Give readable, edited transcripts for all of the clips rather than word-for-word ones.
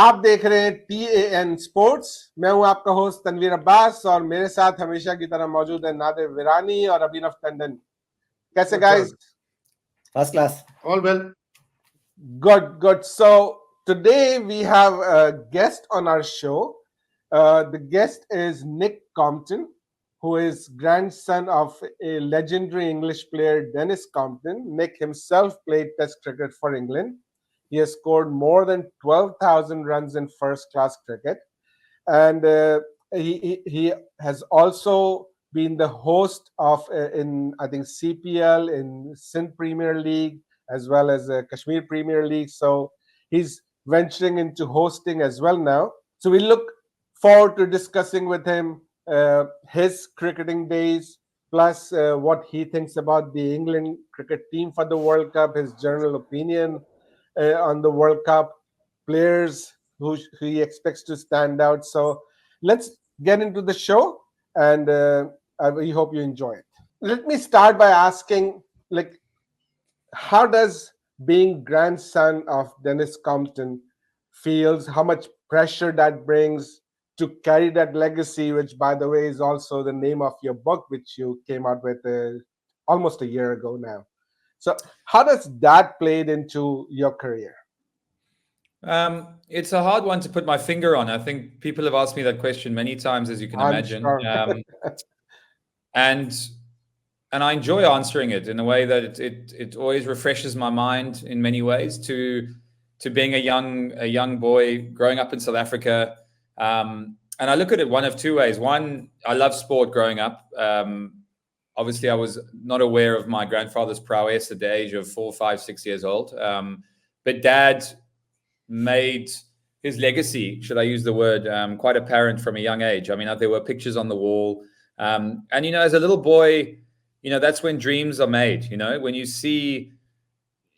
आप देख रहे हैं TAN स्पोर्ट्स। मैं हूं आपका होस्ट तनवीर अब्बास और मेरे साथ हमेशा की तरह मौजूद है नादिर विरानी और अभिनव टंडन। कैसे guys? First class. All well. Good. So today we have a guest on our show. The guest is Nick Compton, who is grandson of a legendary English player, Denis Compton. Nick himself played Test cricket for England. He has scored more than 12,000 runs in first-class cricket, and he has also been the host of in I think CPL, in Sindh Premier League, as well as Kashmir Premier League. So he's venturing into hosting as well now. So we look forward to discussing with him his cricketing days, plus what he thinks about the England cricket team for the World Cup, his general opinion on the World Cup, players who he expects to stand out. So let's get into the show, and we hope you enjoy it. Let me start by asking, like, how does being grandson of Denis Compton feels? How much pressure that brings to carry that legacy, which, by the way, is also the name of your book, which you came out with almost a year ago now. So, how does that play into your career? It's a hard one to put my finger on. I think people have asked me that question many times, as you can imagine. Sure. And I enjoy answering it in a way that it always refreshes my mind in many ways to being a young boy growing up in South Africa. And I look at it one of two ways. One, I love sport growing up. Obviously, I was not aware of my grandfather's prowess at the age of 4, 5, 6 years old. But Dad made his legacy, should I use the word, quite apparent from a young age. I mean, there were pictures on the wall. And, as a little boy, that's when dreams are made. When you see,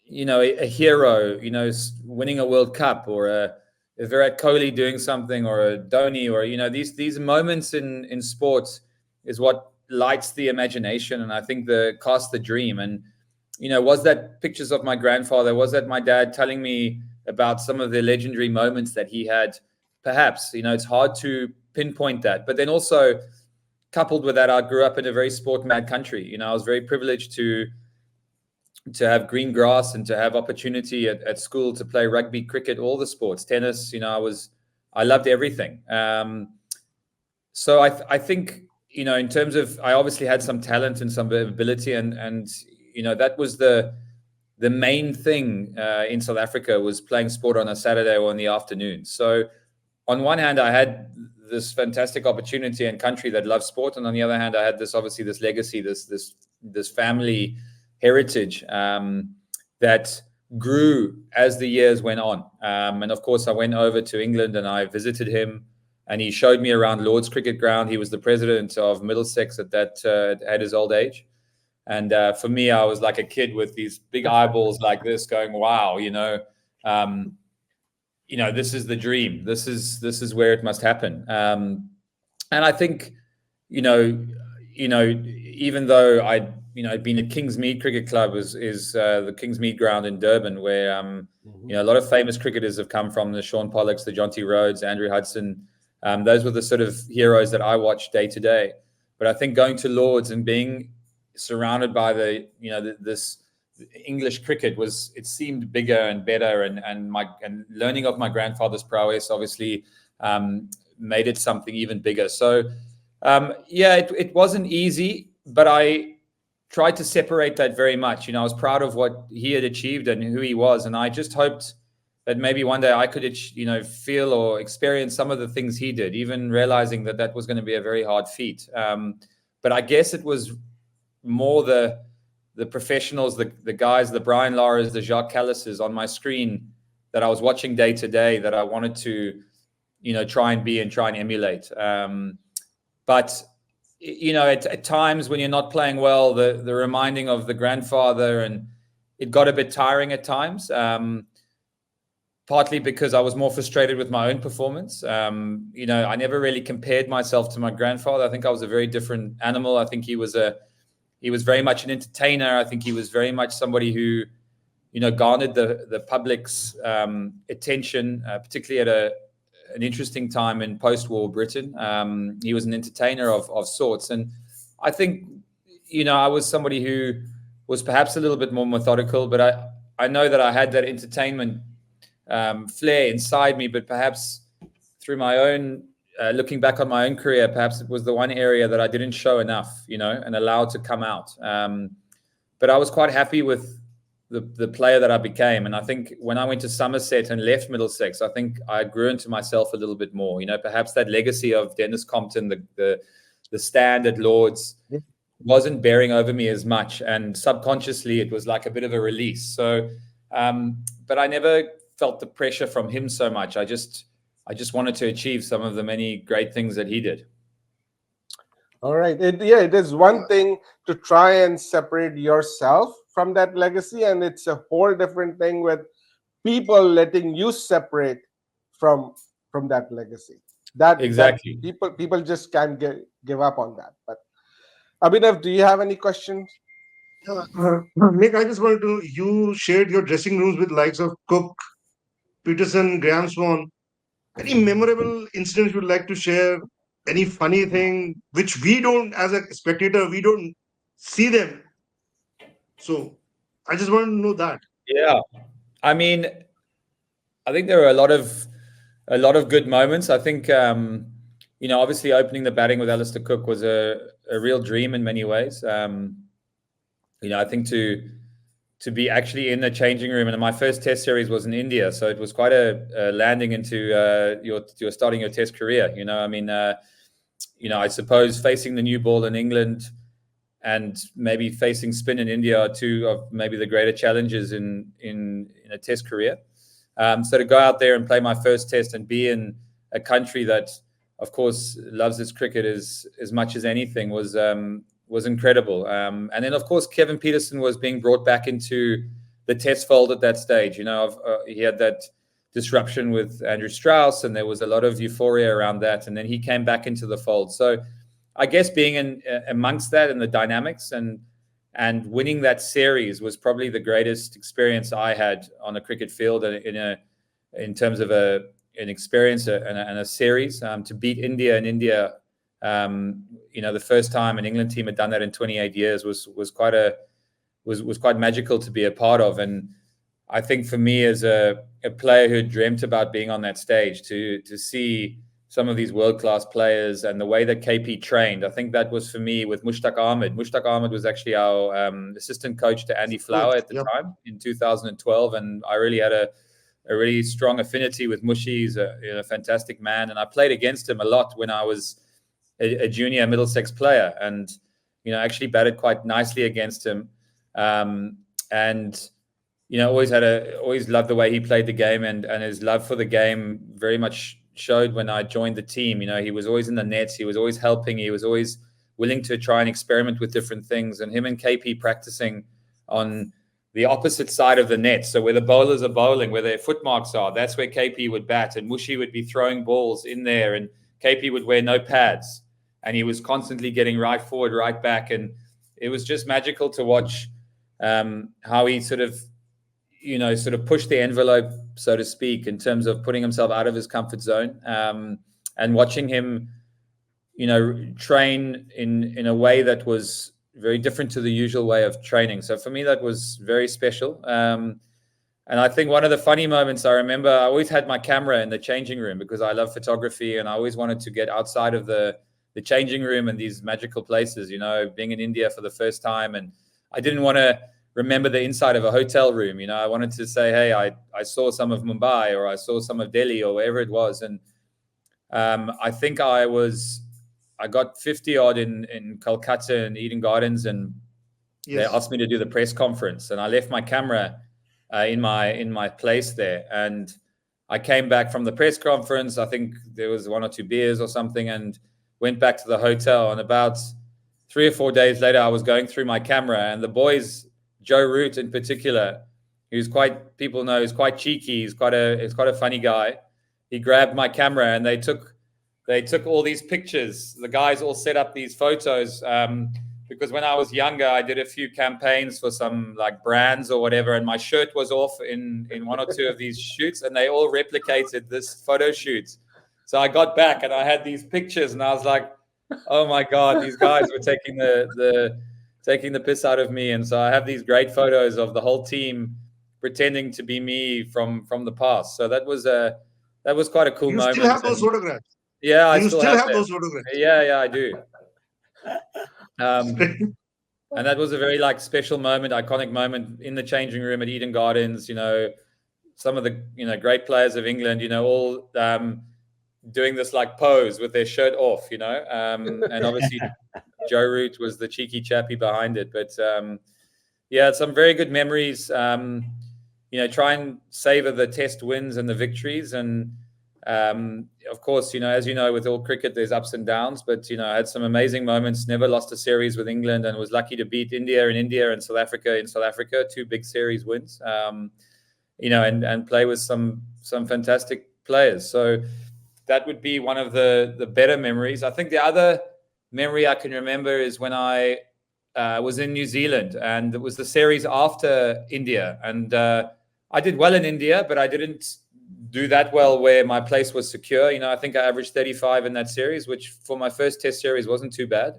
a hero, winning a World Cup, or a Virat Kohli doing something, or a Dhoni, or, these moments in sports is what lights the imagination, and I think casts the dream. And was that pictures of my grandfather? Was that my dad telling me about some of the legendary moments that he had? Perhaps, it's hard to pinpoint that. But then also, coupled with that, I grew up in a very sport mad country. I was very privileged to have green grass and to have opportunity at school to play rugby, cricket, all the sports, tennis. I loved everything. So I think, in terms of, I obviously had some talent and some ability, and that was the main thing in South Africa, was playing sport on a Saturday or in the afternoon. So on one hand, I had this fantastic opportunity and country that loves sport, and on the other hand, I had this legacy, this family heritage that grew as the years went on. And of course, I went over to England and I visited him, and he showed me around Lord's Cricket Ground. He was the president of Middlesex at his old age. And for me, I was like a kid with these big eyeballs like this, going, "Wow, this is the dream. This is where it must happen." And I think, even though I'd been at Kingsmead Cricket Club, is the Kingsmead ground in Durban, where a lot of famous cricketers have come from, the Sean Pollocks, the Jonty Rhodes, Andrew Hudson. Those were the sort of heroes that I watched day to day. But I think going to Lords and being surrounded by this English cricket it seemed bigger and better, and learning of my grandfather's prowess obviously made it something even bigger. So it wasn't easy, but I tried to separate that very much. I was proud of what he had achieved and who he was, and I just hoped that maybe one day I could, feel or experience some of the things he did, even realizing that was going to be a very hard feat. But I guess it was more the professionals, the guys, the Brian Laras, the Jacques Callises on my screen that I was watching day to day, that I wanted to, try and be and try and emulate. But at times when you're not playing well, the reminding of the grandfather, and it got a bit tiring at times. Partly because I was more frustrated with my own performance. I never really compared myself to my grandfather. I think I was a very different animal. I think he was very much an entertainer. I think he was very much somebody who, garnered the public's attention, particularly at an interesting time in post-war Britain. He was an entertainer of sorts, and I think I was somebody who was perhaps a little bit more methodical, but I know that I had that entertainment flair inside me, but perhaps through my own looking back on my own career, perhaps it was the one area that I didn't show enough, and allow to come out. But I was quite happy with the player that I became. And I think when I went to Somerset and left Middlesex, I think I grew into myself a little bit more. Perhaps that legacy of Denis Compton, the stand at Lord's, wasn't bearing over me as much. And subconsciously, it was like a bit of a release. So, but I never felt the pressure from him so much. I just wanted to achieve some of the many great things that he did. All right. It is one thing to try and separate yourself from that legacy, and it's a whole different thing with people letting you separate from that legacy. That exactly. That people just can't give up on that. But Abhinav, do you have any questions? Nick, I just wanted to. You shared your dressing rooms with likes of Cook, Peterson, Graham Swan. Any memorable incidents you'd like to share? Any funny thing which we don't, as a spectator, we don't see them. So I just want to know that. Yeah, I mean, I think there are a lot of good moments. I think obviously opening the batting with Alistair Cook was a real dream in many ways. I think to be actually in the changing room, and my first Test series was in India, so it was quite a landing into your starting your Test career. I suppose facing the new ball in England and maybe facing spin in India are two of maybe the greater challenges in a Test career. So to go out there and play my first Test and be in a country that, of course, loves its cricket as much as anything was incredible. And then, of course, Kevin Peterson was being brought back into the Test fold at that stage. He had that disruption with Andrew Strauss, and there was a lot of euphoria around that. And then he came back into the fold. So I guess being amongst that and the dynamics and winning that series was probably the greatest experience I had on a cricket field in terms of an experience and a series. To beat India in India, the first time an England team had done that in 28 years was quite magical to be a part of. And I think for me as a player who dreamt about being on that stage, to see some of these world-class players and the way that KP trained, I think that was for me with Mushtaq Ahmed. Mushtaq Ahmed was actually our assistant coach to Andy Flower at the time in 2012. And I really had a really strong affinity with Mushy. He's a fantastic man. And I played against him a lot when I was a junior Middlesex player, and actually batted quite nicely against him. Always loved the way he played the game, and his love for the game very much showed when I joined the team. He was always in the nets, he was always helping, he was always willing to try and experiment with different things. And him and KP practicing on the opposite side of the net, so where the bowlers are bowling, where their footmarks are, that's where KP would bat, and Mushy would be throwing balls in there, and KP would wear no pads, and he was constantly getting right forward, right back. And it was just magical to watch how he sort of pushed the envelope, so to speak, in terms of putting himself out of his comfort zone, and watching him, train in a way that was very different to the usual way of training. So for me, that was very special. And I think one of the funny moments I remember, I always had my camera in the changing room because I love photography, and I always wanted to get outside of the changing room and these magical places, being in India for the first time. And I didn't want to remember the inside of a hotel room. I wanted to say, hey, I saw some of Mumbai, or I saw some of Delhi, or wherever it was. And I think I got 50 odd in Calcutta and Eden Gardens, and they asked me to do the press conference, and I left my camera in my place there. And I came back from the press conference. I think there was 1 or 2 beers or something, and went back to the hotel. And about 3 or 4 days later, I was going through my camera, and the boys, Joe Root in particular, people know he's quite cheeky. He's quite a funny guy. He grabbed my camera, and they took all these pictures. The guys all set up these photos because when I was younger, I did a few campaigns for some like brands or whatever, and my shirt was off in one or two of these shoots, and they all replicated this photo shoot. So I got back and I had these pictures, and I was like, "Oh my God, these guys were taking the piss out of me." And so I have these great photos of the whole team pretending to be me from the past. So that was quite a cool You still moment. have those And photographs. yeah, I You still still have have them. those photographs. Yeah, I do. And that was a very like special moment, iconic moment in the changing room at Eden Gardens. Some of the great players of England, all doing this like pose with their shirt off. And obviously Joe Root was the cheeky chappy behind it. But yeah, some very good memories. Try and savor the test wins and the victories. And of course, as you know, with all cricket, there's ups and downs. But I had some amazing moments. Never lost a series with England, and was lucky to beat India in India and South Africa in South Africa. 2 big series wins. And play with some fantastic players. So that would be one of the better memories. I think the other memory I can remember is when I was in New Zealand, and it was the series after India. And I did well in India, but I didn't do that well where my place was secure. I think I averaged 35 in that series, which for my first test series wasn't too bad.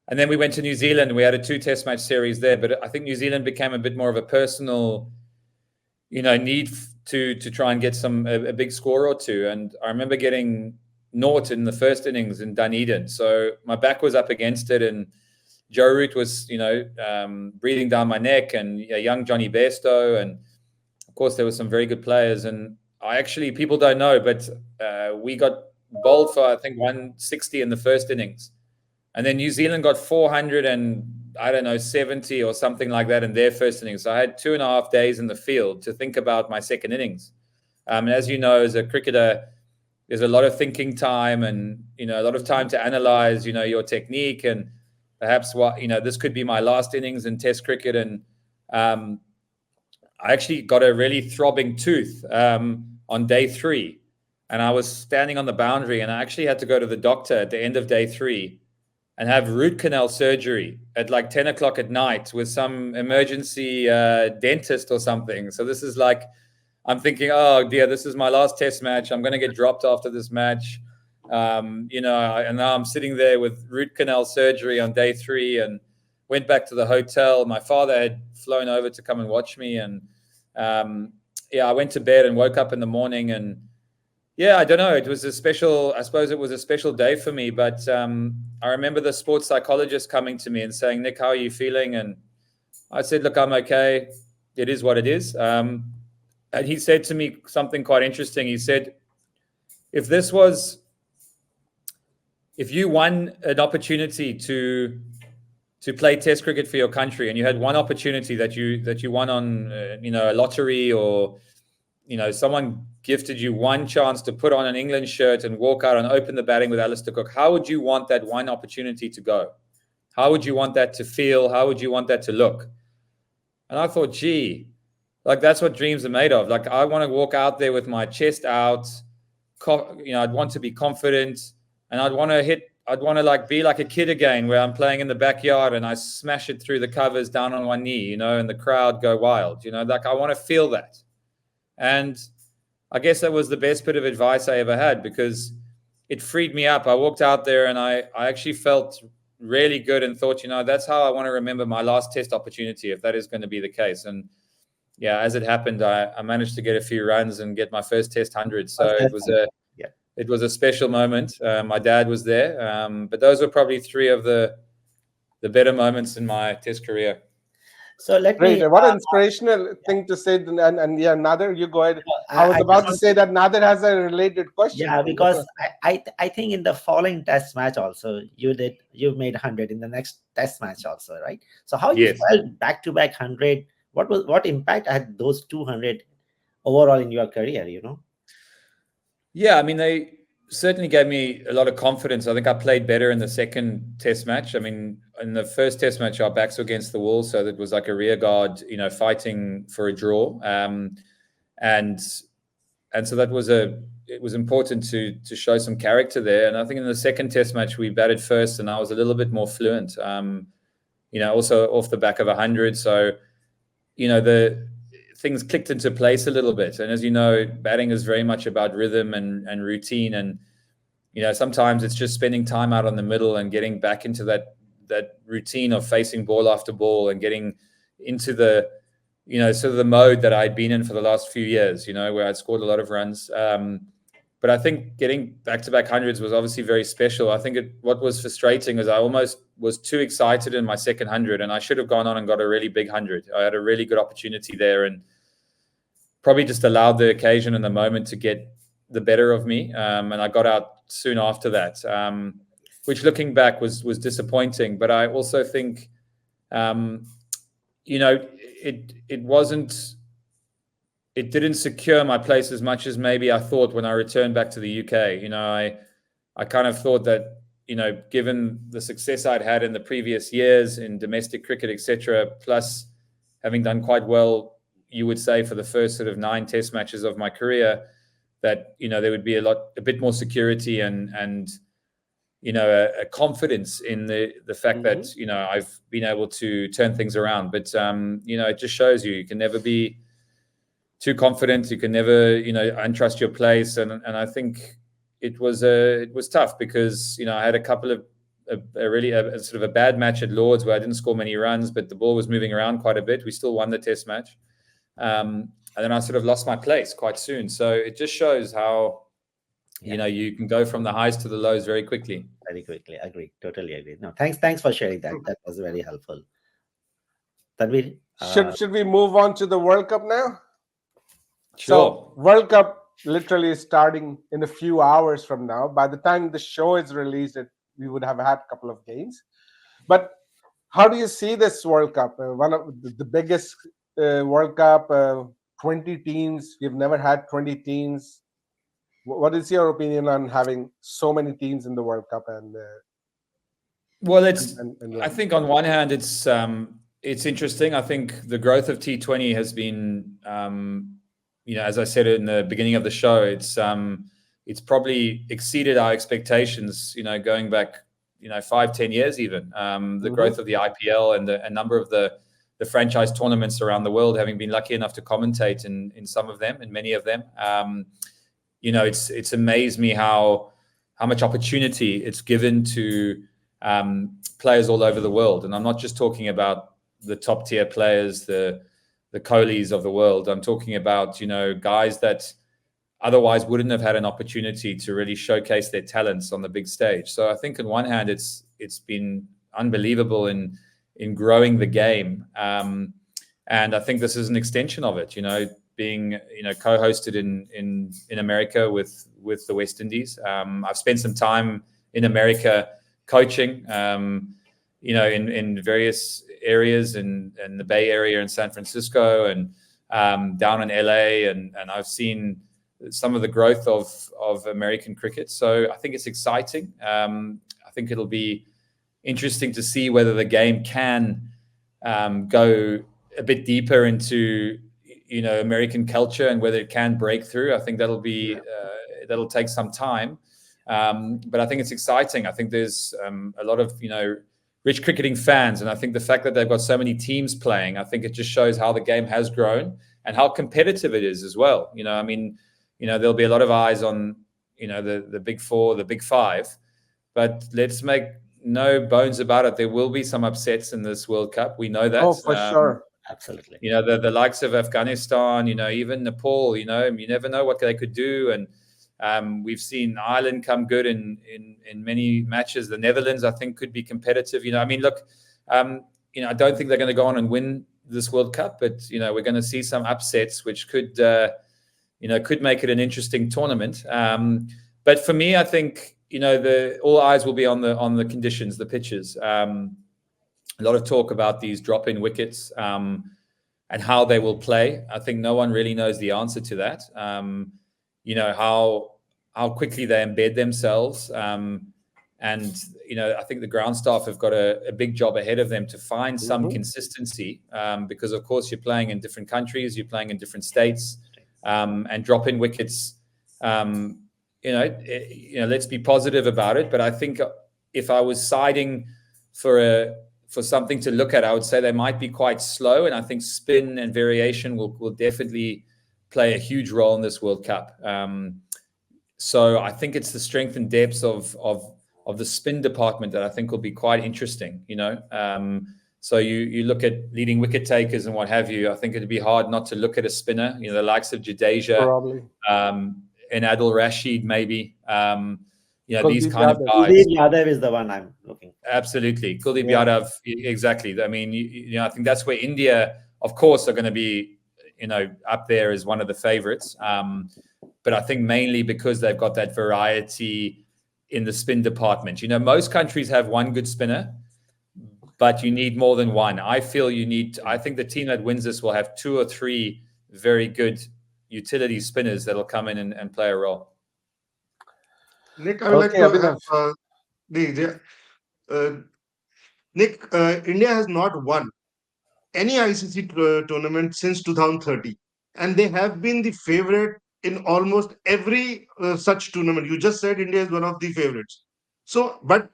And then we went to New Zealand, and we had a 2 test match series there. But I think New Zealand became a bit more of a personal, need to try and get a big score or two. And I remember getting naught in the first innings in Dunedin. So my back was up against it, and Joe Root was, breathing down my neck, and young Johnny Bairstow. And of course, there were some very good players. And people don't know, but we got bowled for, I think, 160 in the first innings. And then New Zealand got 400 and, 70 or something like that in their first innings. So I had 2.5 days in the field to think about my second innings. And as you know, as a cricketer, there's a lot of thinking time, and, a lot of time to analyze, your technique, and perhaps this could be my last innings in Test cricket. And I actually got a really throbbing tooth on day 3. And I was standing on the boundary, and I actually had to go to the doctor at the end of day 3 and have root canal surgery at like 10 o'clock at night with some emergency dentist or something. So this is like, I'm thinking, oh dear, this is my last test match. I'm going to get dropped after this match. And now I'm sitting there with root canal surgery on day 3, and went back to the hotel. My father had flown over to come and watch me. And I went to bed and woke up in the morning, and I don't know. It was I suppose it was a special day for me. But I remember the sports psychologist coming to me and saying, "Nick, how are you feeling?" And I said, "Look, I'm okay. It is what it is." And he said to me something quite interesting. He said, if you won an opportunity to play Test cricket for your country, and you had one opportunity that you won on, a lottery, or, someone gifted you one chance to put on an England shirt and walk out and open the batting with Alistair Cook, how would you want that one opportunity to go? How would you want that to feel? How would you want that to look? And I thought, gee, like that's what dreams are made of. Like I want to walk out there with my chest out. I'd want to be confident, and I'd want to like be like a kid again, where I'm playing in the backyard and I smash it through the covers down on one knee, and the crowd go wild. Like I want to feel that. And I guess that was the best bit of advice I ever had, because it freed me up. I walked out there and I actually felt really good, and thought, that's how I want to remember my last test opportunity, if that is going to be the case. And as it happened, I managed to get a few runs and get my first test 100. So it was a special moment. My dad was there, but those were probably 3 of the better moments in my test career. So let Great. me. What an inspirational thing to say. And Nader, you go ahead. I was about to say that Nader has a related question. Yeah, because I think in the following test match also you made 100 in the next test match also, right? So how you felt back-to-back 100? What impact had those 200 overall in your career? Yeah, I mean, they certainly gave me a lot of confidence. I think I played better in the second test match. I mean, in the first test match, our backs were against the wall, so that was like a rear guard, fighting for a draw. And so that was it was important to show some character there. And I think in the second test match we batted first, and I was a little bit more fluent. Also off the back of 100, so the things clicked into place a little bit. And as you know, batting is very much about rhythm and routine, and sometimes it's just spending time out on the middle and getting back into that routine of facing ball after ball and getting into the sort of the mode that I'd been in for the last few years, where I'd scored a lot of runs. But I think getting back-to-back hundreds was obviously very special. I think what was frustrating is I almost was too excited in my second 100, and I should have gone on and got a really big 100. I had a really good opportunity there, and probably just allowed the occasion and the moment to get the better of me. And I got out soon after that, which looking back was disappointing. But I also think, it didn't secure my place as much as maybe I thought when I returned back to the UK. I kind of thought that, given the success I'd had in the previous years in domestic cricket, etc., plus having done quite well, you would say, for the first sort of 9 test matches of my career, that, there would be a bit more security and a confidence in the fact that, I've been able to turn things around. But, it just shows you can never be too confident. You can never, untrust your place. And I think it was tough because, I had a couple of a sort of a bad match at Lords where I didn't score many runs, but the ball was moving around quite a bit. We still won the test match. And then I sort of lost my place quite soon. So it just shows how, you can go from the highs to the lows very quickly. Very quickly. Agree. Totally agree. No, thanks for sharing that. That was very helpful. Tanvir, should we move on to the World Cup now? Sure. So World Cup literally is starting in a few hours from now. By the time the show is released, we would have had a couple of games. But how do you see this World Cup? One of the biggest World Cup, 20 teams. We've never had 20 teams. What is your opinion on having so many teams in the World Cup? Well, I think on one hand, it's interesting. I think the growth of T20 has been, as I said in the beginning of the show, it's probably exceeded our expectations, going back, 5-10 years even. The growth of the IPL and a number of the franchise tournaments around the world, having been lucky enough to commentate in some of them, in many of them. It's amazed me how much opportunity it's given to players all over the world. And I'm not just talking about the top tier players, the Kohlis of the world. I'm talking about, guys that otherwise wouldn't have had an opportunity to really showcase their talents on the big stage. So I think on one hand, it's been unbelievable in growing the game. And I think this is an extension of it, being, co-hosted in America with the West Indies. I've spent some time in America coaching, in various areas in the Bay Area in San Francisco and down in LA. And I've seen some of the growth of American cricket. So I think it's exciting. I think it'll be interesting to see whether the game can go a bit deeper into, American culture and whether it can break through. I think that'll be, that'll take some time. But I think it's exciting. I think there's a lot of, rich cricketing fans. And I think the fact that they've got so many teams playing, I think it just shows how the game has grown and how competitive it is as well. There'll be a lot of eyes on, the big four, the big five, but let's make no bones about it. There will be some upsets in this World Cup. We know that. Oh, for sure. Absolutely. The likes of Afghanistan, even Nepal, you never know what they could do. And we've seen Ireland come good in many matches. The Netherlands, I think, could be competitive. Look, I don't think they're going to go on and win this World Cup, but, we're going to see some upsets, which could make it an interesting tournament. But for me, I think, all eyes will be on the conditions, the pitches. A lot of talk about these drop-in wickets and how they will play. I think no one really knows the answer to that. How quickly they embed themselves. And, I think the ground staff have got a big job ahead of them to find some consistency because, of course, you're playing in different countries, you're playing in different states. and drop in wickets. Let's be positive about it. But I think if I was siding for something to look at, I would say they might be quite slow, and I think spin and variation will definitely play a huge role in this World Cup. So I think it's the strength and depths of the spin department that I think will be quite interesting. So you look at leading wicket takers and what have you. I think it'd be hard not to look at a spinner. The likes of Jadeja, Probably. And Adil Rashid, maybe. These Kuldeep kind of Yadav. guys. Kuldeep Yadav is the one I'm looking. Absolutely, Kuldeep Yeah. Yadav. Exactly. I mean, I think that's where India, of course, are going to be, up there as one of the favorites. But I think mainly because they've got that variety in the spin department. Most countries have one good spinner, but you need more than one. I think the team that wins this will have 2 or 3 very good utility spinners that'll come in and play a role. Nick, I would like Okay, to Abhinav. Nick, India has not won any ICC tournament since 2030, and they have been the favorite in almost every such tournament. You just said India is one of the favorites. So, but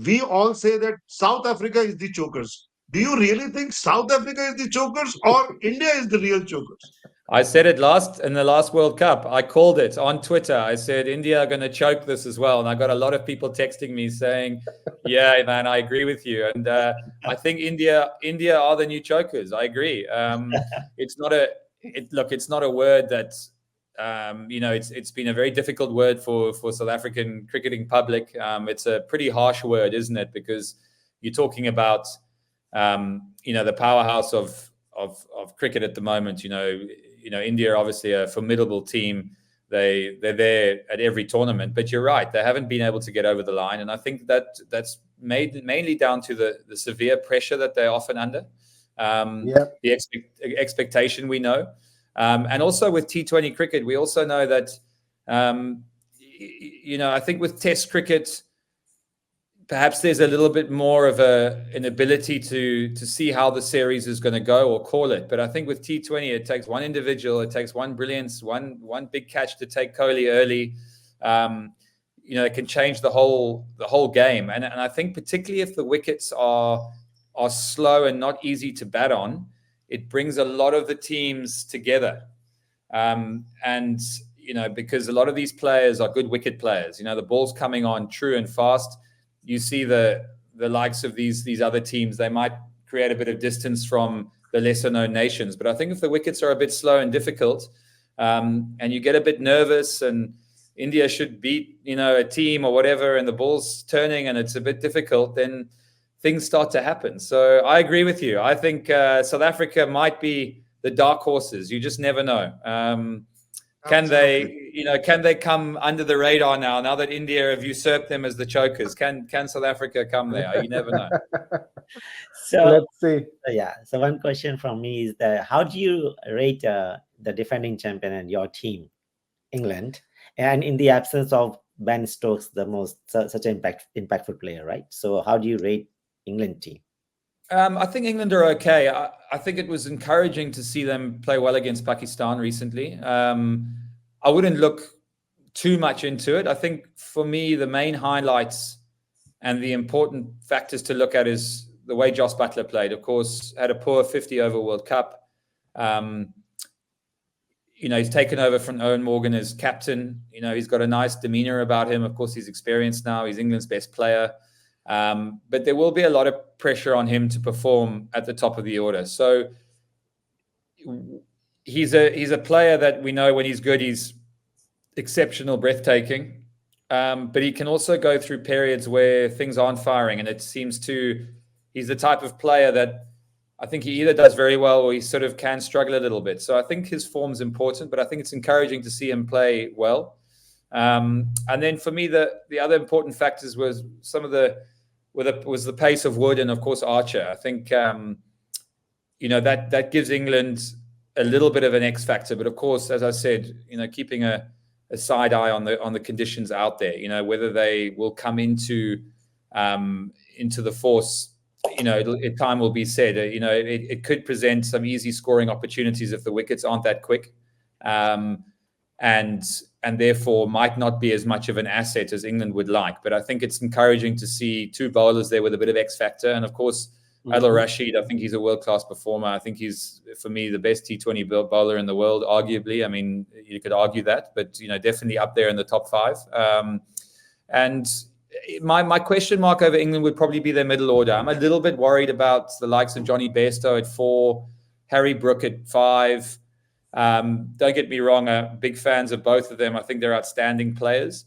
we all say that South Africa is the chokers. Do you really think South Africa is the chokers, or India is the real chokers? I said it in the last World Cup. I called it on Twitter. I said India are going to choke this as well, and I got a lot of people texting me saying, "Yeah, man, I agree with you." And I think India are the new chokers. I agree. It's not a word that it's been a very difficult word for South African cricketing public. It's a pretty harsh word, isn't it? Because you're talking about the powerhouse of cricket at the moment. India are obviously a formidable team. They're there at every tournament, but you're right, they haven't been able to get over the line, and I think that's mainly down to the severe pressure that they're often under. The expectation we know, and also with T20 cricket, we also know that I think with Test cricket, perhaps there's a little bit more of an ability to see how the series is going to go or call it. But I think with T20, it takes one individual, it takes one brilliance, one big catch to take Kohli early. It can change the whole game. And I think particularly if the wickets are slow and not easy to bat on, it brings a lot of the teams together. Because a lot of these players are good wicket players. The ball's coming on true and fast. You see the likes of these other teams, they might create a bit of distance from the lesser known nations. But I think if the wickets are a bit slow and difficult, and you get a bit nervous and India should beat, a team or whatever, and the ball's turning and it's a bit difficult, then things start to happen. So I agree with you. I think South Africa might be the dark horses. You just never know. Can they come under the radar now that India have usurped them as the chokers? Can South Africa come there? You never know. So let's see. So one question from me is that how do you rate the defending champion and your team, England, and in the absence of Ben Stokes, such an impactful player, right? So how do you rate England team? I think England are okay. I think it was encouraging to see them play well against Pakistan recently. I wouldn't look too much into it. I think for me, the main highlights and the important factors to look at is the way Jos Buttler played. Of course, had a poor 50-over World Cup. He's taken over from Owen Morgan as captain. He's got a nice demeanor about him. Of course, he's experienced now. He's England's best player. But there will be a lot of pressure on him to perform at the top of the order. So he's a player that we know when he's good, he's exceptional, breathtaking. But he can also go through periods where things aren't firing, and he's the type of player that I think he either does very well or he sort of can struggle a little bit. So I think his form's important, but I think it's encouraging to see him play well. And then for me, the other important factors was was the pace of Wood and of course Archer. I think that gives England a little bit of an X factor. But of course, as I said, keeping a side eye on the conditions out there. Whether they will come into the force. Time will be said. It could present some easy scoring opportunities if the wickets aren't that quick. and therefore might not be as much of an asset as England would like. But I think it's encouraging to see two bowlers there with a bit of X factor, and of course Adil Rashid. I think he's a world-class performer. I think he's, for me, the best T20 bowler in the world, arguably. I mean, you could argue that, but definitely up there in the top five. And my question mark over England would probably be their middle order. I'm a little bit worried about the likes of Johnny Bairstow at 4, Harry Brook at 5. Don't get me wrong, big fans of both of them. I think they're outstanding players.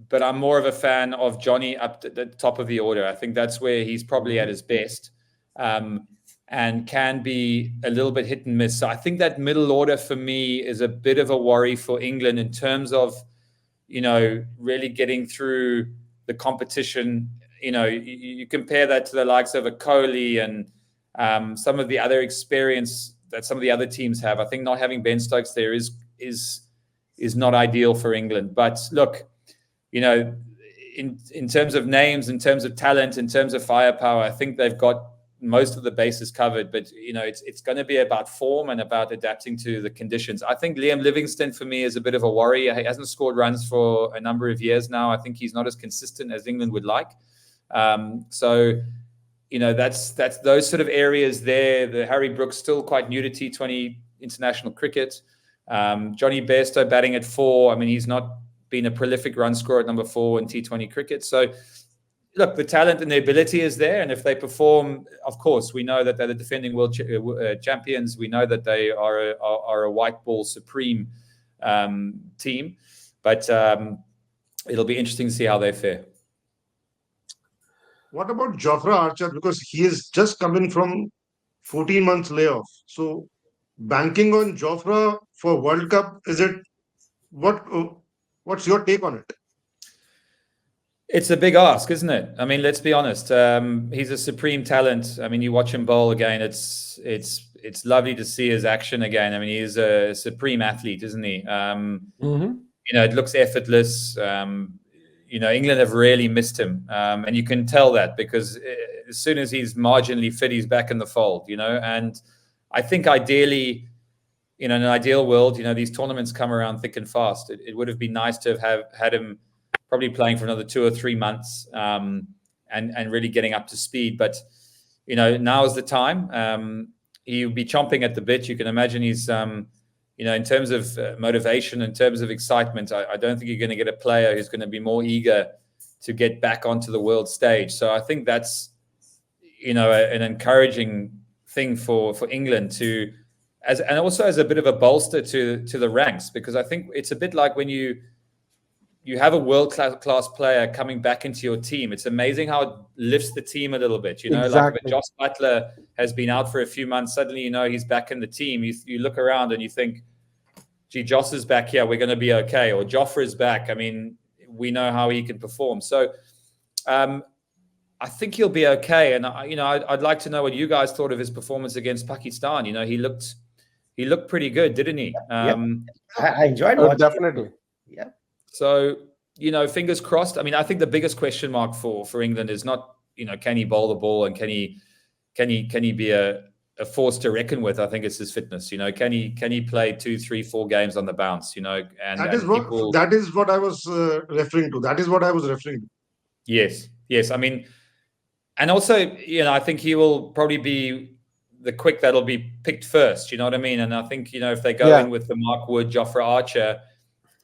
But I'm more of a fan of Johnny up at the top of the order. I think that's where he's probably at his best, and can be a little bit hit and miss. So I think that middle order for me is a bit of a worry for England in terms of, really getting through the competition. You compare that to the likes of a Kohli and some of the other experience that some of the other teams have. I think not having Ben Stokes there is not ideal for England. But look, in terms of names, in terms of talent, in terms of firepower, I think they've got most of the bases covered. But it's going to be about form and about adapting to the conditions. I think Liam Livingstone for me is a bit of a worry. He hasn't scored runs for a number of years now. I think he's not as consistent as England would like. So that's those sort of areas there. The Harry Brook's still quite new to T20 international cricket. Johnny Bairstow batting at 4. I mean, he's not been a prolific run scorer at number 4 in T20 cricket. So, look, the talent and the ability is there. And if they perform, of course, we know that they're the defending world champions. We know that they are a white ball supreme team. But it'll be interesting to see how they fare. What about Jofra Archer? Because he is just coming from 14 months layoff. So banking on Jofra for World Cup, is it what's your take on it? It's a big ask, isn't it? I mean, let's be honest. He's a supreme talent. I mean, you watch him bowl again. It's lovely to see his action again. I mean, he's a supreme athlete, isn't he? It looks effortless. England have really missed him, and you can tell that because as soon as he's marginally fit, he's back in the fold. And I think ideally, in an ideal world, these tournaments come around thick and fast. It would have been nice to have had him probably playing for another 2 or 3 months, and really getting up to speed. But now is the time. He'll be chomping at the bit. You can imagine he's in terms of motivation, in terms of excitement, I don't think you're going to get a player who's going to be more eager to get back onto the world stage. So I think that's, an encouraging thing for England and also as a bit of a bolster to the ranks, because I think it's a bit like when you have a world-class player coming back into your team. It's amazing how it lifts the team a little bit. Exactly. Like if Joss Butler has been out for a few months, suddenly he's back in the team. You look around and you think, gee, Joss is back here, we're going to be okay. Or Jofra is back. I mean, we know how he can perform. So I think he'll be okay. And I'd like to know what you guys thought of his performance against Pakistan. He looked pretty good, didn't he? I enjoyed watching. Definitely. Yeah. So, fingers crossed. I mean, I think the biggest question mark for England is not, can he bowl the ball and can he be a force to reckon with? I think it's his fitness. Can he play 2, 3, 4 games on the bounce? And that is what I was referring to. Yes. I mean, and also, I think he will probably be the quick that'll be picked first. You know what I mean? And I think if they go in with the Mark Wood, Jofra Archer,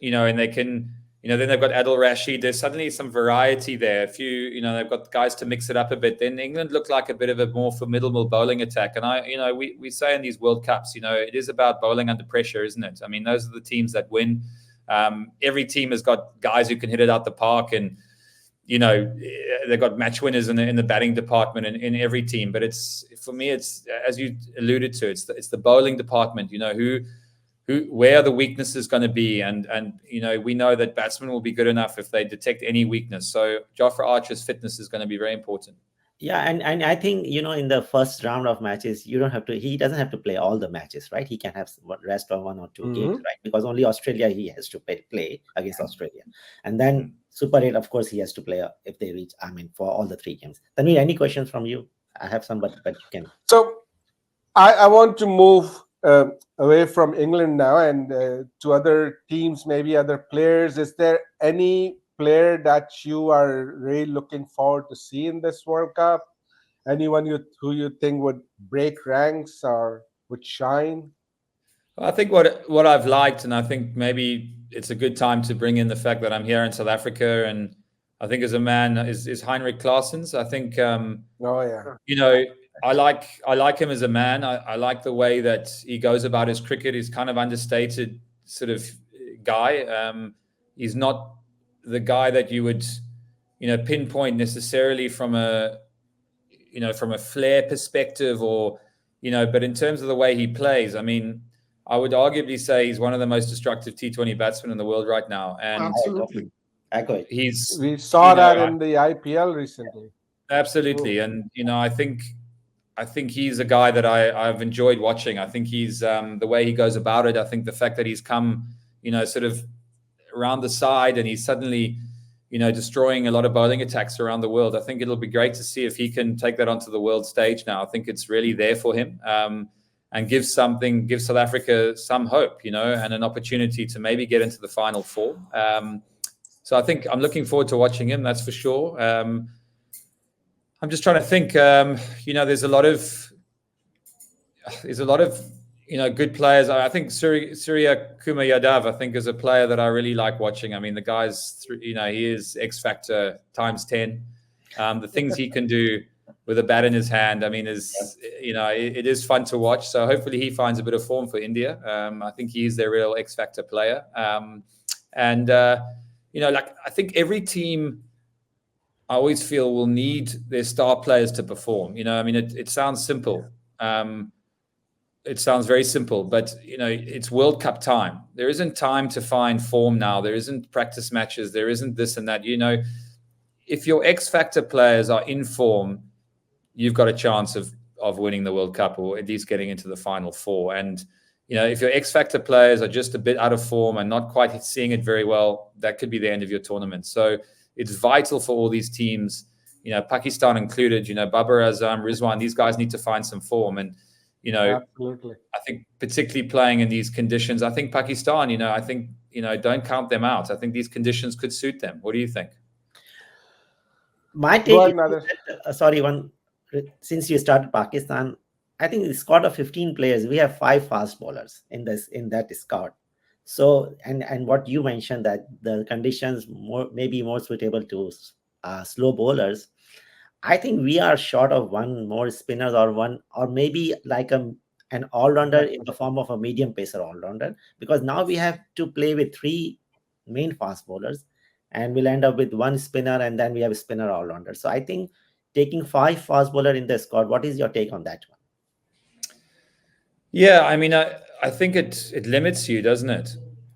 and they can, then they've got Adil Rashid. There's suddenly some variety there. If they've got guys to mix it up a bit. Then England look like a bit of a more formidable bowling attack. And we say in these World Cups, it is about bowling under pressure, isn't it? I mean, those are the teams that win. Every team has got guys who can hit it out the park, and they've got match winners in the batting department in every team. But for me, it's as you alluded to, it's the bowling department. Where are the weaknesses going to be? And we know that batsmen will be good enough if they detect any weakness. So Jofra Archer's fitness is going to be very important. Yeah, and I think in the first round of matches, he doesn't have to play all the matches, right? He can have rest of 1 or 2 games, right? Because only Australia he has to play against Australia, and then Super 8, of course, he has to play if they reach. I mean, for all the 3 games. Tanvir, any questions from you? I have some, but you can. So I want to move away from England now and to other teams, maybe other players. Is there any player that you are really looking forward to see in this World Cup? Anyone who you think would break ranks or would shine? I think what I've liked, and I think maybe it's a good time to bring in the fact that I'm here in South Africa, and I think as a man is Heinrich Claessens. I think Oh yeah, you know I like him as a man. I like the way that he goes about his cricket. He's kind of understated sort of guy. He's not the guy that you would pinpoint necessarily from a from a flair perspective, or but in terms of the way he plays, I mean, I would arguably say he's one of the most destructive T20 batsmen in the world right now, and Absolutely. Echo. he's we saw that in the IPL recently. absolutely, and I think he's a guy that I've enjoyed watching. I think he's the way he goes about it. I think the fact that he's come, sort of around the side, and he's suddenly, destroying a lot of bowling attacks around the world. I think it'll be great to see if he can take that onto the world stage now. I think it's really there for him, and give South Africa some hope, and an opportunity to maybe get into the final four. So I think I'm looking forward to watching him. That's for sure. I'm just trying to think. There's a lot of good players. I think Surya Kumar Yadav, I think, is a player that I really like watching. I mean, the guy's, he is X Factor times 10. The things he can do with a bat in his hand, I mean, it is fun to watch. So hopefully he finds a bit of form for India. I think he's their real X Factor player. I think every team, I always feel, will need their star players to perform. I mean, it sounds simple. It sounds very simple, but it's World Cup time. There isn't time to find form now. There isn't practice matches. There isn't this and that. If your X Factor players are in form, you've got a chance of winning the World Cup, or at least getting into the final four. And if your X Factor players are just a bit out of form and not quite seeing it very well, that could be the end of your tournament. So it's vital for all these teams, Pakistan included, Babar Azam, Rizwan, these guys need to find some form. And, Absolutely. I think particularly playing in these conditions, I think Pakistan, don't count them out. I think these conditions could suit them. What do you think? My Go take ahead, is Nader. since you started Pakistan, I think the squad of 15 players, we have 5 fast bowlers in that squad. So, and what you mentioned, that the conditions may be more suitable to slow bowlers. I think we are short of one more spinners, or maybe like an all-rounder in the form of a medium pacer all-rounder, because now we have to play with 3 main fast bowlers, and we'll end up with 1 spinner, and then we have a spinner all-rounder. So I think taking 5 fast bowler in the squad, what is your take on that one? Yeah, I mean, I think it limits you, doesn't it?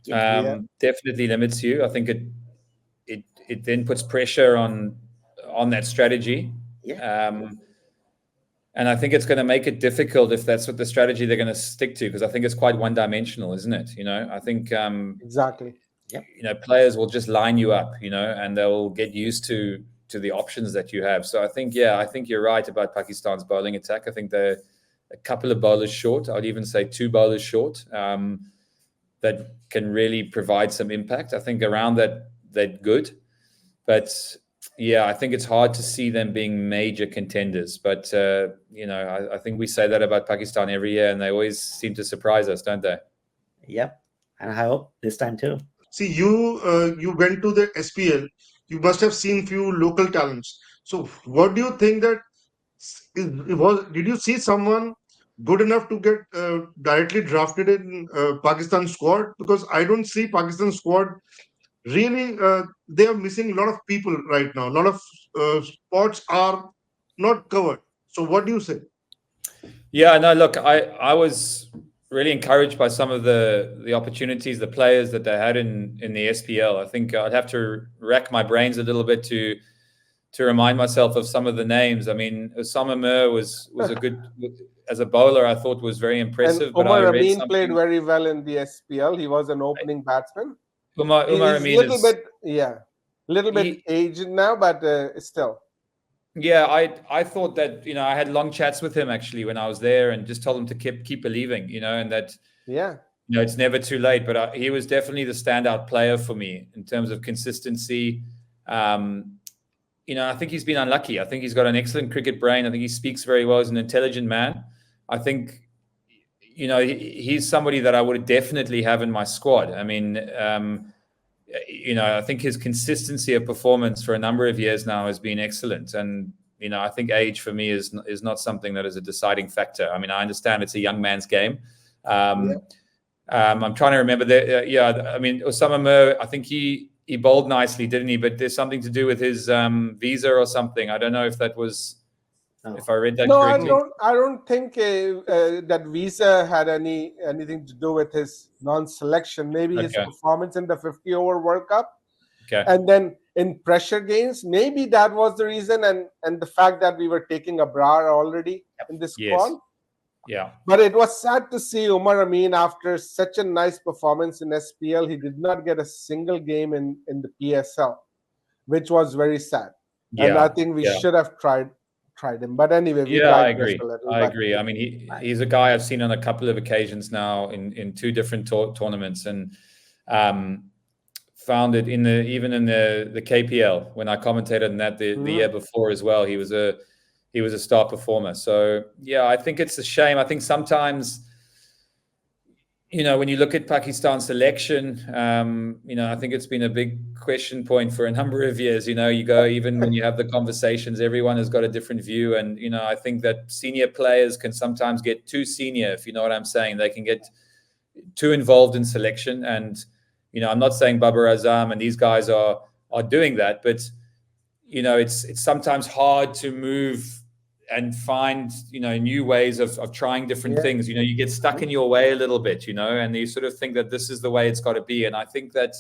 Yeah. Definitely limits you. I think it then puts pressure on that strategy. Yeah. And I think it's going to make it difficult if that's what the strategy they're going to stick to, because I think it's quite one-dimensional, isn't it? I think Exactly. players will just line you up, and they'll get used to the options that you have. So I think you're right about Pakistan's bowling attack. I think they're a couple of bowlers short. I'd even say 2 bowlers short, that can really provide some impact. I think around that, they're good. But yeah, I think it's hard to see them being major contenders. But, I think we say that about Pakistan every year, and they always seem to surprise us, don't they? Yep. And I hope this time too. See, you went to the SPL. You must have seen few local talents. So, what do you think that did you see someone good enough to get directly drafted in Pakistan squad? Because I don't see Pakistan squad really. They are missing a lot of people right now. A lot of spots are not covered. So, what do you say? Yeah, no, look, I was really encouraged by some of the opportunities, the players that they had in the SPL. I think I'd have to rack my brains a little bit to remind myself of some of the names. I mean, Osama Mir was a good, as a bowler, I thought was very impressive. And But I Umar read Amin played something. very well in the SPL. He was an opening batsman. Umar He's Amin little is bit, little bit aged now, but still. Yeah, I thought that, I had long chats with him actually when I was there, and just told him to keep believing, and that, Yeah. it's never too late. But he was definitely the standout player for me in terms of consistency. I think he's been unlucky. I think he's got an excellent cricket brain. I think he speaks very well. He's an intelligent man. I think, he's somebody that I would definitely have in my squad. I mean, I think his consistency of performance for a number of years now has been excellent. And, I think age for me is not something that is a deciding factor. I mean, I understand it's a young man's game. I'm trying to remember that. I mean, Osama Mir, I think he bowled nicely, didn't he? But there's something to do with his visa or something. I don't know if that was, if I read that No, correctly. I don't think that visa had anything to do with his non-selection. Maybe his performance in the 50-over World Cup, and then in pressure games, maybe that was the reason, and the fact that we were taking Abrar already in this squad. Yeah. But it was sad to see Umar Amin, after such a nice performance in SPL, he did not get a single game in the PSL, which was very sad. And I think we should have tried him. But anyway, we digress a little. I agree. I mean, he's a guy I've seen on a couple of occasions now in two different tournaments, and found it even in the KPL when I commentated on that the year before as well. He was a star performer. So yeah, I think it's a shame. I think sometimes, when you look at Pakistan's selection, I think it's been a big question point for a number of years. You go, even when you have the conversations, everyone has got a different view. And, I think that senior players can sometimes get too senior, if you know what I'm saying. They can get too involved in selection. And, I'm not saying Babar Azam and these guys are doing that, but, it's sometimes hard to move and find, new ways of trying different things. You get stuck in your way a little bit, and you sort of think that this is the way it's got to be. And I think that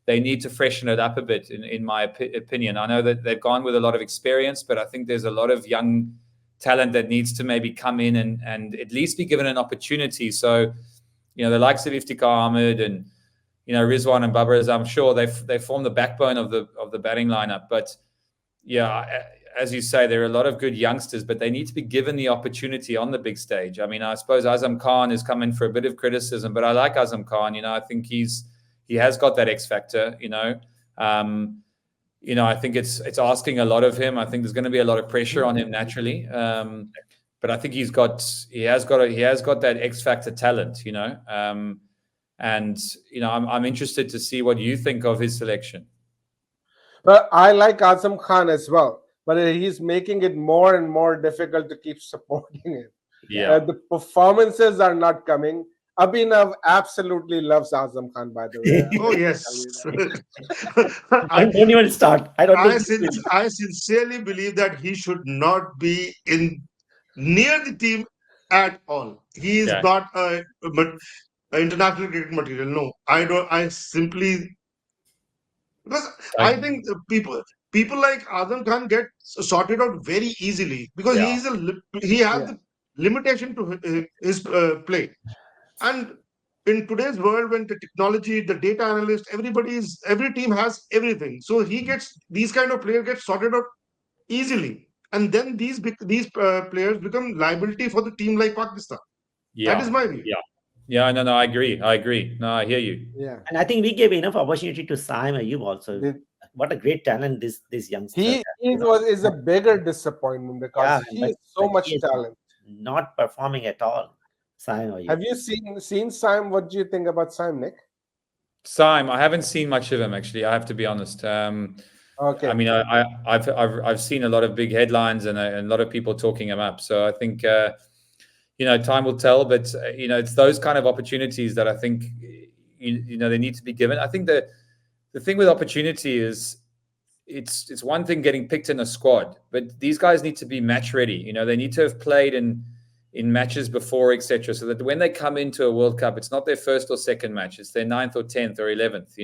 they need to freshen it up a bit, in my opinion. I know that they've gone with a lot of experience, but I think there's a lot of young talent that needs to maybe come in and at least be given an opportunity. So, the likes of Iftikhar Ahmed and, Rizwan and Babar Azam, I'm sure they form the backbone of the batting lineup. But yeah, as you say, there are a lot of good youngsters, but they need to be given the opportunity on the big stage. I mean, I suppose Azam Khan has come in for a bit of criticism, but I like Azam Khan. I think he has got that X factor. I think it's asking a lot of him. I think there's going to be a lot of pressure on him naturally. But I think he has got that X factor talent. And I'm interested to see what you think of his selection. But I like Azam Khan as well, but he's making it more and more difficult to keep supporting him. Yeah, the performances are not coming. Abhinav absolutely loves Azam Khan, by the way. Oh yes. Don't even start. I sincerely believe that he should not be near the team at all. He is not an international cricket material. No, I don't. I simply, because I think people like Azam Khan get sorted out very easily, because he has the limitation to his play. And in today's world, when the technology, the data analyst, every team has everything. So these kind of players get sorted out easily, and then these players become liability for the team like Pakistan. That is my view. Yeah, no, I agree. No, I hear you. Yeah, and I think we gave enough opportunity to Saim Ayub also. What a great talent this youngster. He is a bigger disappointment, because he has so much talent. Not performing at all. Saim Ayub. Have you seen Saim? What do you think about Saim, Nick? Saim, I haven't seen much of him actually. I have to be honest. Okay. I mean, I've seen a lot of big headlines and a lot of people talking him up. So I think time will tell. But it's those kind of opportunities that I think they need to be given. I think that the thing with opportunity is it's one thing getting picked in a squad, but these guys need to be match ready. They need to have played in matches before, etc., so that when they come into a World Cup, it's not their first or second match, it's their 9th or 10th or 11th,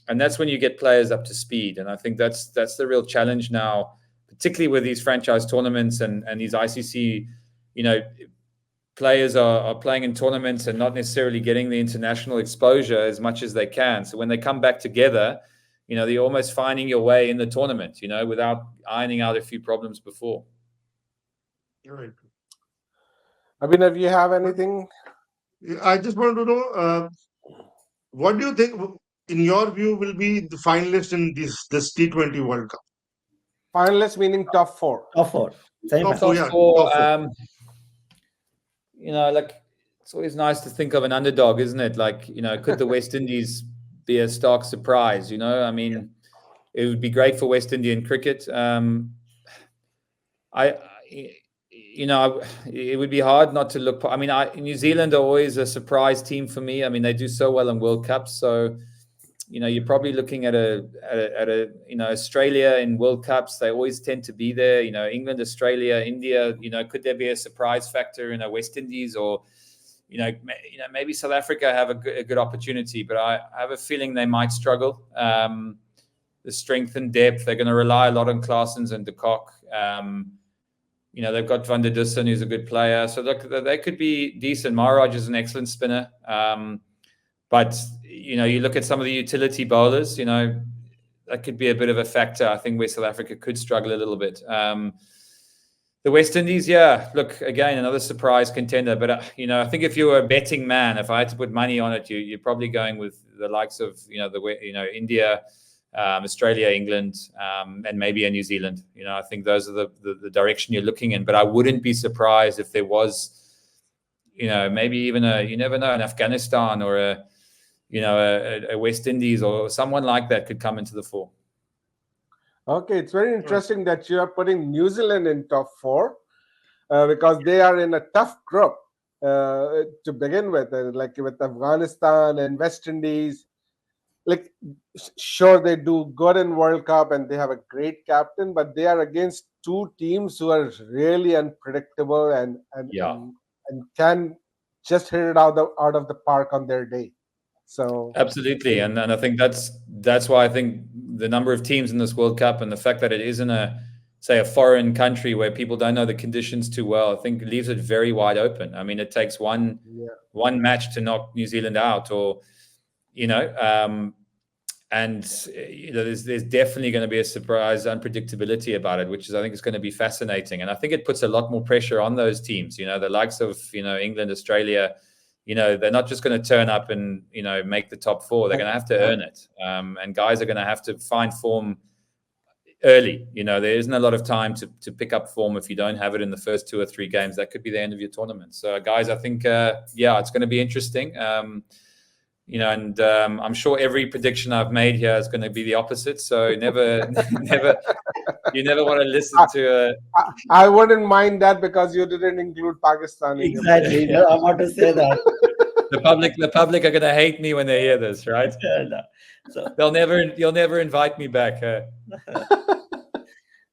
and that's when you get players up to speed. And I think that's the real challenge now, particularly with these franchise tournaments and these ICC, players are playing in tournaments and not necessarily getting the international exposure as much as they can. So when they come back together, you're almost finding your way in the tournament, without ironing out a few problems before. Right. Abhinav, you have anything? I just want to know, what do you think, in your view, will be the finalists in this T20 World Cup? Finalists meaning top four. Top four. Top Semi-final. four, Top yeah, four, top four. like, it's always nice to think of an underdog, isn't it? Like, could the West Indies be a stark surprise? I mean, it would be great for West Indian cricket. It would be hard not to look. I mean, New Zealand are always a surprise team for me. I mean, they do so well in World Cups. So, you're probably looking at Australia in World Cups. They always tend to be there. England, Australia, India. Could there be a surprise factor in a West Indies, or maybe South Africa have a good opportunity, but I have a feeling they might struggle. The strength and depth, they're going to rely a lot on Klaasens and de Kock. They've got Van der Dussen, who's a good player. So look, they could be decent. Maharaj is an excellent spinner. But, you look at some of the utility bowlers, that could be a bit of a factor. I think where South Africa could struggle a little bit. The West Indies, yeah, look, again, another surprise contender. But, I think if you were a betting man, if I had to put money on it, you're probably going with the likes of, India, Australia, England, and maybe New Zealand. I think those are the direction you're looking in. But I wouldn't be surprised if there was, maybe even you never know, an Afghanistan or a West Indies or someone like that could come into the fore. Okay, it's very interesting that you are putting New Zealand in top four, because they are in a tough group to begin with, like with Afghanistan and West Indies. Like, sure, they do good in World Cup and they have a great captain, but they are against two teams who are really unpredictable and can just hit it out of the park on their day. So absolutely, and I think that's why I think the number of teams in this World Cup and the fact that it isn't a foreign country where people don't know the conditions too well, I think leaves it very wide open. I mean, it takes one match to knock New Zealand out, or and there's definitely going to be a surprise unpredictability about it, which I think is going to be fascinating. And I think it puts a lot more pressure on those teams. The likes of England, Australia. They're not just going to turn up and make the top four. They're going to have to earn it, and guys are going to have to find form early. There isn't a lot of time to pick up form if you don't have it in the first 2 or 3 games. That could be the end of your tournament. So, guys, I think it's going to be interesting. And I'm sure every prediction I've made here is going to be the opposite. So never, you never want to listen to. I wouldn't mind that because you didn't include Pakistan. Exactly. No, I want to say that. The public are going to hate me when they hear this, right? So you'll never invite me back.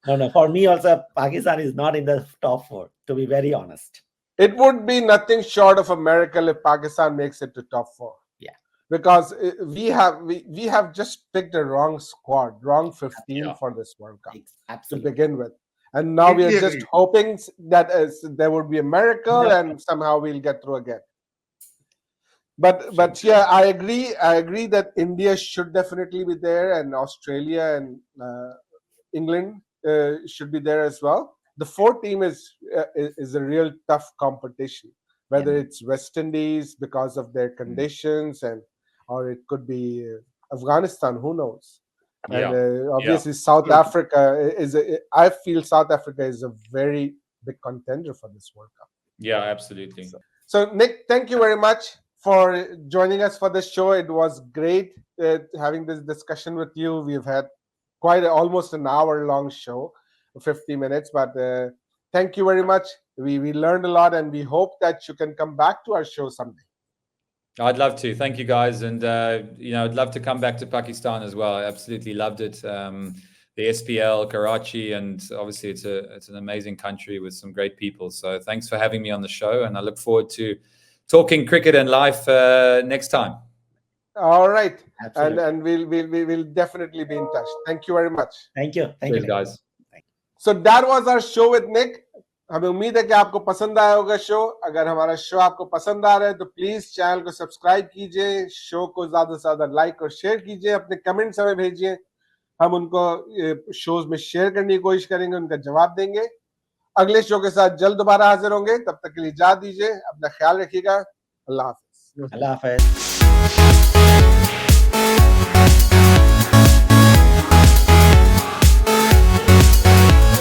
No. For me also, Pakistan is not in the top 4. To be very honest, it would be nothing short of a miracle if Pakistan makes it to top 4. Because we have just picked a wrong squad, wrong 15 for this World Cup to begin with, and now we are just hoping that there would be a miracle and somehow we'll get through again. But yeah, I agree that India should definitely be there, and Australia and England should be there as well. The 4th team is a real tough competition, whether it's West Indies because of their conditions or it could be Afghanistan, who knows? And obviously South Africa I feel South Africa is a very big contender for this World Cup. Yeah, absolutely. So Nick, thank you very much for joining us for this show. It was great having this discussion with you. We've had almost an hour-long show, 50 minutes, but thank you very much. We learned a lot, and we hope that you can come back to our show someday. I'd love to. Thank you, guys. And, I'd love to come back to Pakistan as well. I absolutely loved it. The SPL, Karachi, and obviously it's an amazing country with some great people. So thanks for having me on the show. And I look forward to talking cricket and life next time. All right. Absolutely. And we'll definitely be in touch. Thank you very much. Thank you. Cheers, guys. So that was our show with Nick. हमें उम्मीद है कि आपको पसंद आया होगा show. अगर हमारा शो आपको पसंद आ रहा है तो प्लीज चैनल को सब्सक्राइब कीजिए, शो को ज्यादा से ज्यादा लाइक और शेयर कीजिए, अपने कमेंट्स हमें भेजिए, हम उनको शोज में शेयर करने की कोशिश करेंगे, उनका जवाब देंगे। अगले शो के साथ जल्द दोबारा हाजिर होंगे, तब तक के लिए इजाजत दीजिए, अपना ख्याल रखिएगा। अल्लाह हाफिज। अल्लाह हाफिज।